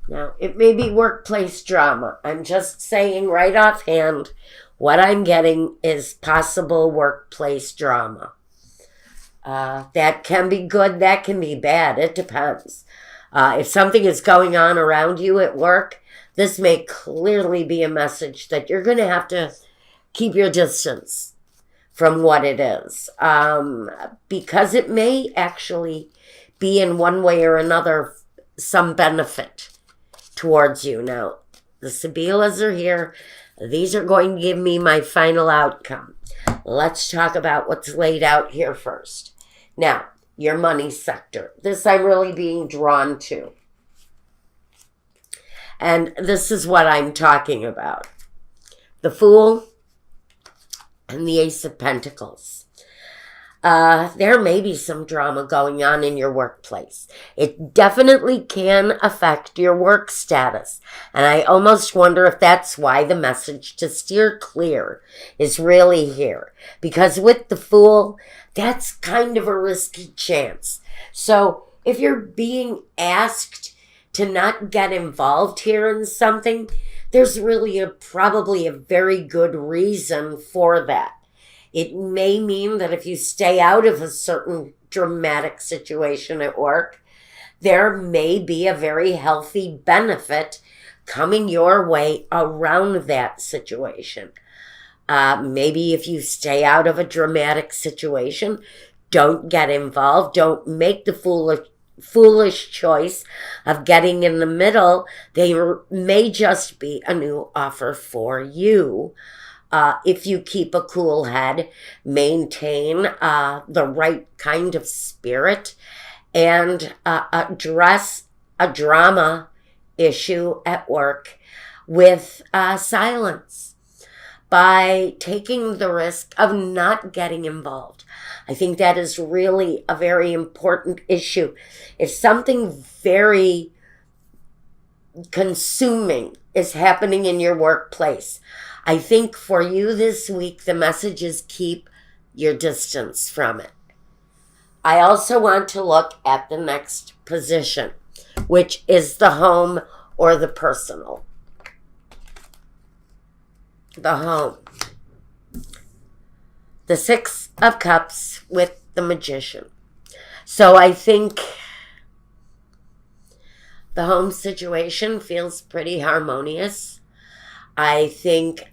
Now, it may be workplace drama. I'm just saying right offhand, what I'm getting is possible workplace drama. That can be good, that can be bad. It depends. If something is going on around you at work, this may clearly be a message that you're going to have to keep your distance from what it is, because it may actually be in one way or another some benefit towards you. Now, the Sibilas are here. These are going to give me my final outcome. Let's talk about what's laid out here first. Now, your money sector. This I'm really being drawn to. And this is what I'm talking about. The Fool and the Ace of Pentacles. There may be some drama going on in your workplace. It definitely can affect your work status. And I almost wonder if that's why the message to steer clear is really here. Because with the Fool, that's kind of a risky chance. So if you're being asked to not get involved here in something, there's really probably a very good reason for that. It may mean that if you stay out of a certain dramatic situation at work, there may be a very healthy benefit coming your way around that situation. Maybe if you stay out of a dramatic situation, don't get involved, don't make the foolish choice of getting in the middle, there may just be a new offer for you. If you keep a cool head, maintain the right kind of spirit, and address a drama issue at work with silence by taking the risk of not getting involved. I think that is really a very important issue. If something very consuming is happening in your workplace, I think for you this week, the message is keep your distance from it. I also want to look at the next position, which is the home or the personal. The home. The Six of Cups with the Magician. So I think the home situation feels pretty harmonious. I think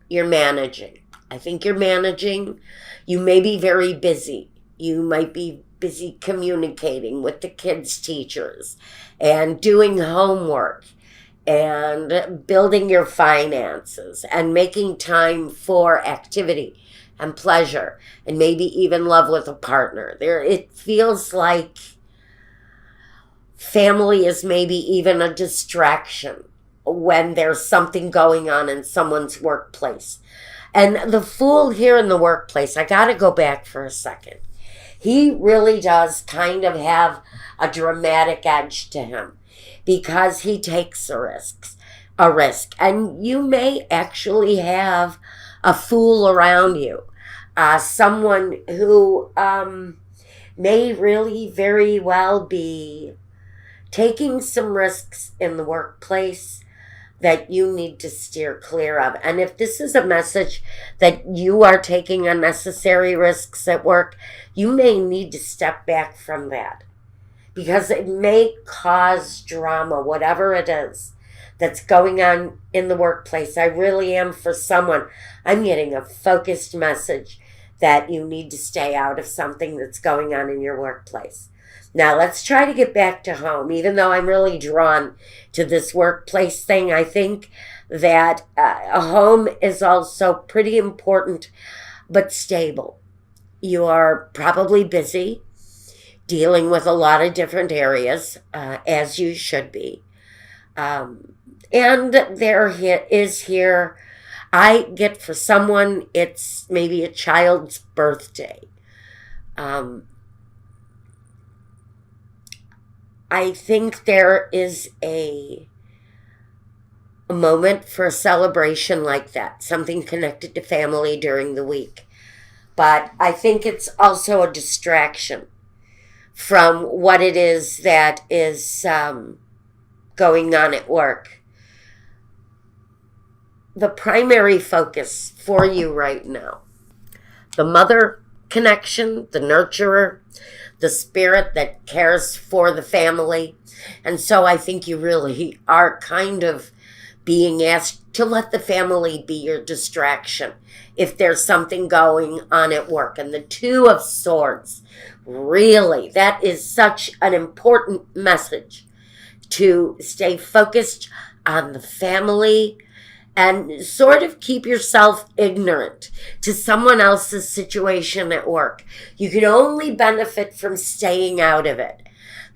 you're managing. I think you're managing. You may be very busy. You might be busy communicating with the kids' teachers and doing homework and building your finances and making time for activity and pleasure and maybe even love with a partner. It feels like family is maybe even a distraction when there's something going on in someone's workplace. And the Fool here in the workplace, I got to go back for a second. He really does kind of have a dramatic edge to him because he takes a risk. And you may actually have a fool around you, someone who may really very well be taking some risks in the workplace that you need to steer clear of. And if this is a message that you are taking unnecessary risks at work, you may need to step back from that because it may cause drama, whatever it is that's going on in the workplace. I really am for someone. I'm getting a focused message that you need to stay out of something that's going on in your workplace. Now, let's try to get back to home. Even though I'm really drawn to this workplace thing, I think that a home is also pretty important but stable. You are probably busy dealing with a lot of different areas, as you should be. And there is here, I get for someone, it's maybe a child's birthday. I think there is a moment for a celebration like that, something connected to family during the week. But I think it's also a distraction from what it is that is going on at work. The primary focus for you right now, the mother connection, the nurturer, the spirit that cares for the family. And so I think you really are kind of being asked to let the family be your distraction if there's something going on at work. And the Two of Swords, really, that is such an important message, to stay focused on the family and sort of keep yourself ignorant to someone else's situation at work. You can only benefit from staying out of it,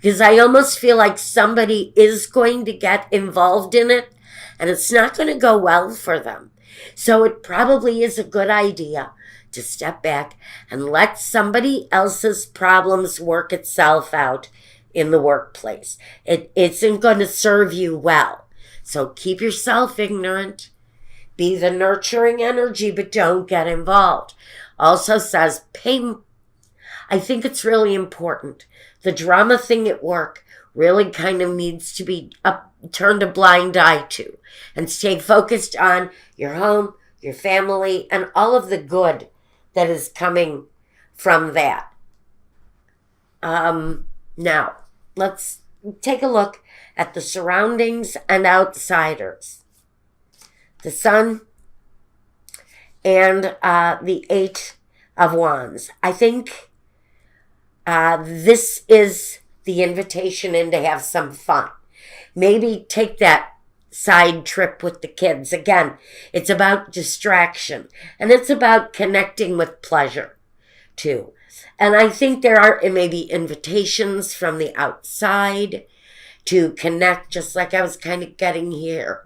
because I almost feel like somebody is going to get involved in it and it's not going to go well for them. So it probably is a good idea to step back and let somebody else's problems work itself out in the workplace. It isn't going to serve you well. So keep yourself ignorant. Be the nurturing energy, but don't get involved. Also says pay. I think it's really important. The drama thing at work really kind of needs to be turned a blind eye to, and stay focused on your home, your family, and all of the good that is coming from that. Now, let's take a look at the surroundings and outsiders. The Sun and the Eight of Wands. I think this is the invitation in to have some fun. Maybe take that side trip with the kids. Again, it's about distraction, and it's about connecting with pleasure too. And I think there are maybe invitations from the outside to connect, just like I was kind of getting here.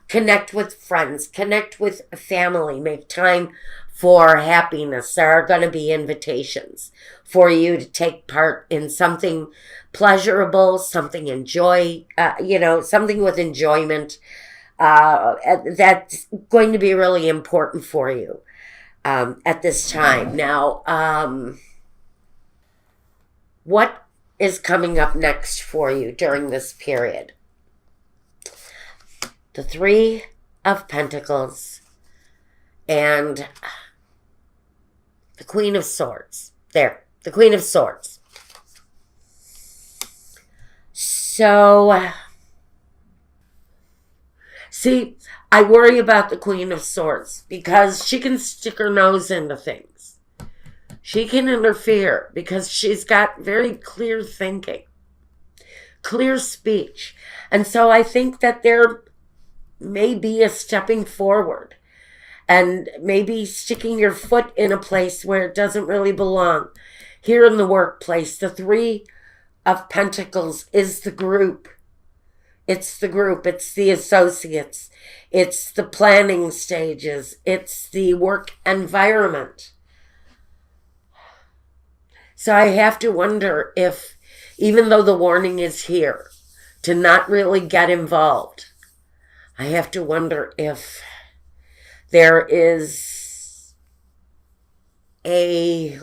Connect with friends, connect with family, make time for happiness. There are going to be invitations for you to take part in something pleasurable, something something with enjoyment. That's going to be really important for you at this time. Now, what is coming up next for you during this period? The Three of Pentacles and the Queen of Swords. There, the Queen of Swords. So, see, I worry about the Queen of Swords because she can stick her nose into things. She can interfere because she's got very clear thinking, clear speech. And so I think that there may be a stepping forward and maybe sticking your foot in a place where it doesn't really belong. Here in the workplace, the Three of Pentacles is the group. It's the group. It's the associates. It's the planning stages. It's the work environment. So I have to wonder if, even though the warning is here to not really get involved, I have to wonder if there is an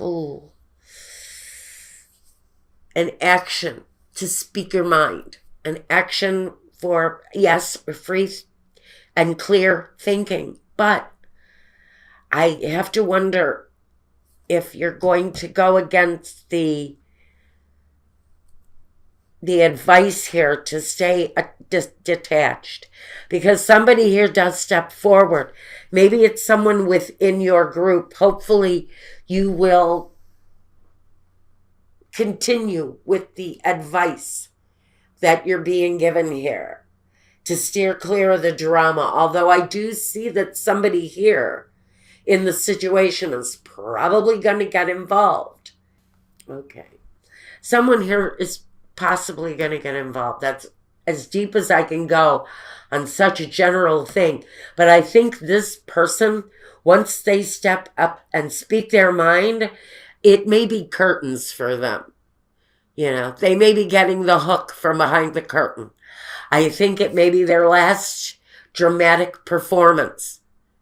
action to speak your mind, an action for, yes, free and clear thinking. But I have to wonder if you're going to go against the advice here to stay detached, because somebody here does step forward. Maybe it's someone within your group. Hopefully you will continue with the advice that you're being given here to steer clear of the drama. Although I do see that somebody here in the situation is probably going to get involved. Okay. Someone here is possibly going to get involved. That's as deep as I can go on such a general thing. But I think this person, once they step up and speak their mind, it may be curtains for them. You know, they may be getting the hook from behind the curtain. I think it may be their last dramatic performance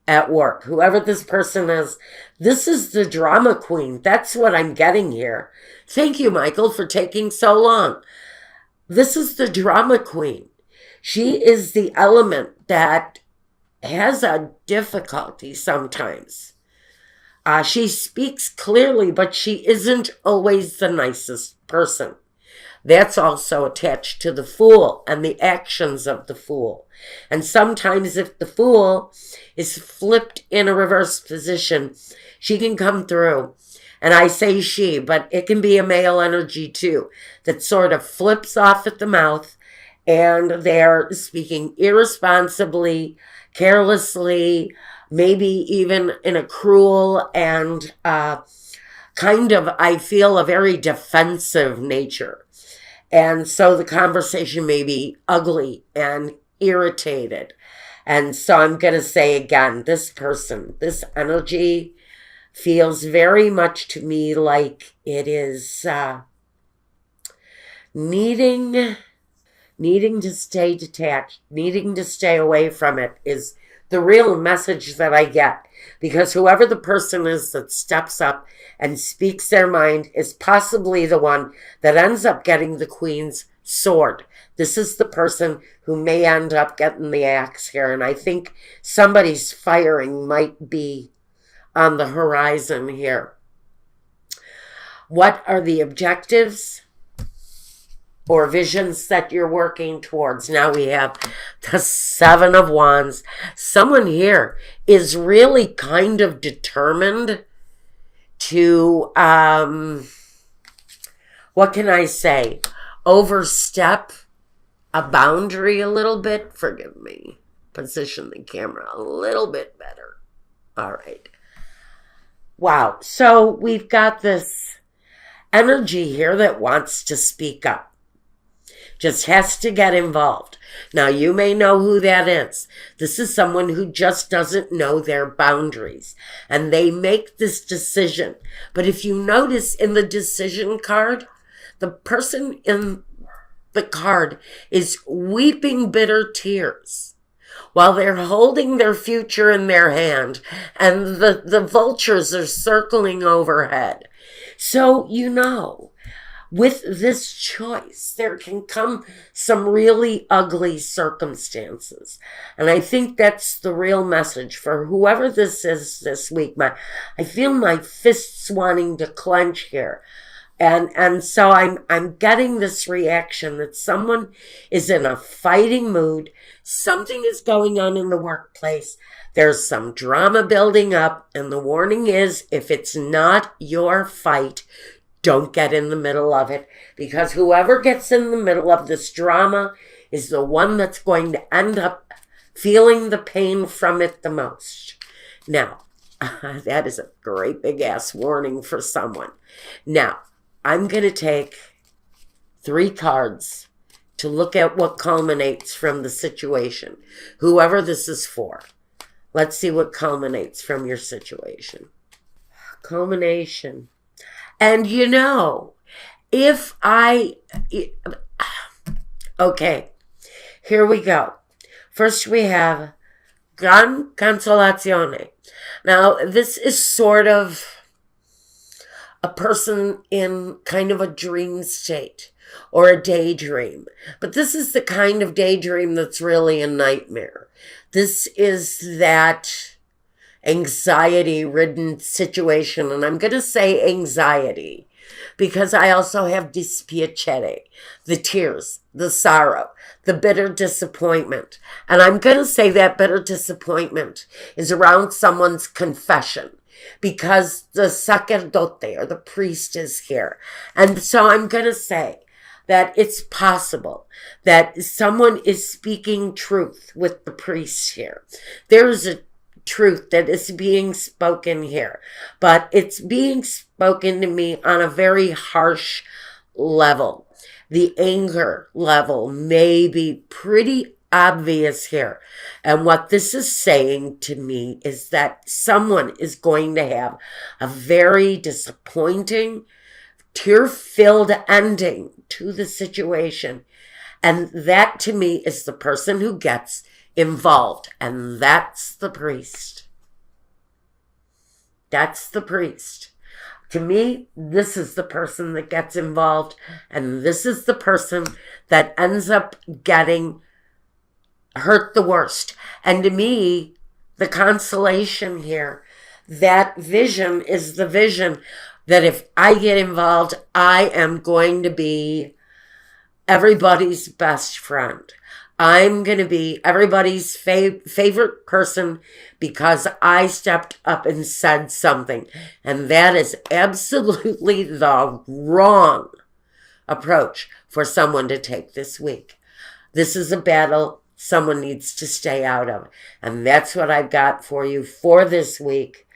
at work. Whoever this person is, this is the drama queen. That's what I'm getting here. Thank you, Michael, for taking so long. This is the drama queen. She is the element that has a difficulty sometimes. She speaks clearly, but she isn't always the nicest person. That's also attached to the fool and the actions of the fool. And sometimes if the fool is flipped in a reverse position, she can come through. And I say she, but it can be a male energy too, that sort of flips off at the mouth and they're speaking irresponsibly, carelessly, maybe even in a cruel and kind of, I feel, a very defensive nature. And so the conversation may be ugly and irritated. And so I'm going to say again, this person, this energy feels very much to me like it is needing to stay detached, needing to stay away from it is the real message that I get. Because whoever the person is that steps up and speaks their mind is possibly the one that ends up getting the queen's sword. This is the person who may end up getting the axe here. And I think somebody's firing might be on the horizon here. What are the objectives or visions that you're working towards? Now we have the Seven of Wands. Someone here is really kind of determined to, what can I say, overstep a boundary a little bit. Forgive me. Position the camera a little bit better. All right. Wow. So we've got this energy here that wants to speak up. Just has to get involved. Now, you may know who that is. This is someone who just doesn't know their boundaries. And they make this decision. But if you notice in the decision card, the person in the card is weeping bitter tears while they're holding their future in their hand. And the vultures are circling overhead. So, you know, with this choice, there can come some really ugly circumstances. And I think that's the real message for whoever this is this week. I feel my fists wanting to clench here. And so I'm getting this reaction that someone is in a fighting mood. Something is going on in the workplace. There's some drama building up. And the warning is, if it's not your fight, don't get in the middle of it, because whoever gets in the middle of this drama is the one that's going to end up feeling the pain from it the most. Now, that is a great big ass warning for someone. Now, I'm going to take 3 cards to look at what culminates from the situation. Whoever this is for. Let's see what culminates from your situation. Culmination. And you know, okay, here we go. First we have Gran Consolazione. Now, this is sort of a person in kind of a dream state or a daydream. But this is the kind of daydream that's really a nightmare. This is that anxiety-ridden situation, and I'm going to say anxiety because I also have dispiacere, the tears, the sorrow, the bitter disappointment. And I'm going to say that bitter disappointment is around someone's confession because the sacerdote or the priest is here. And so I'm going to say that it's possible that someone is speaking truth with the priest here. There's a truth that is being spoken here, but it's being spoken to me on a very harsh level. The anger level may be pretty obvious here. And what this is saying to me is that someone is going to have a very disappointing, tear-filled ending to the situation. And that to me is the person who gets involved, and that's the priest. That's the priest. To me, this is the person that gets involved, and this is the person that ends up getting hurt the worst. And to me, the consolation here, that vision is the vision that if I get involved, I am going to be everybody's best friend. I'm going to be everybody's favorite person because I stepped up and said something. And that is absolutely the wrong approach for someone to take this week. This is a battle someone needs to stay out of. And that's what I've got for you for this week.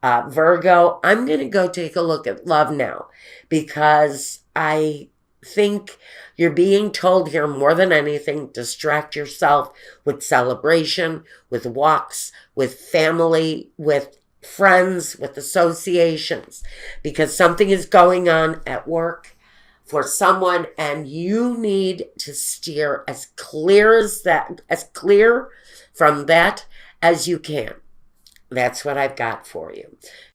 Virgo, I'm going to go take a look at love now because I think you're being told here more than anything, distract yourself with celebration, with walks, with family, with friends, with associations, because something is going on at work for someone and you need to steer as clear from that as you can. That's what I've got for you.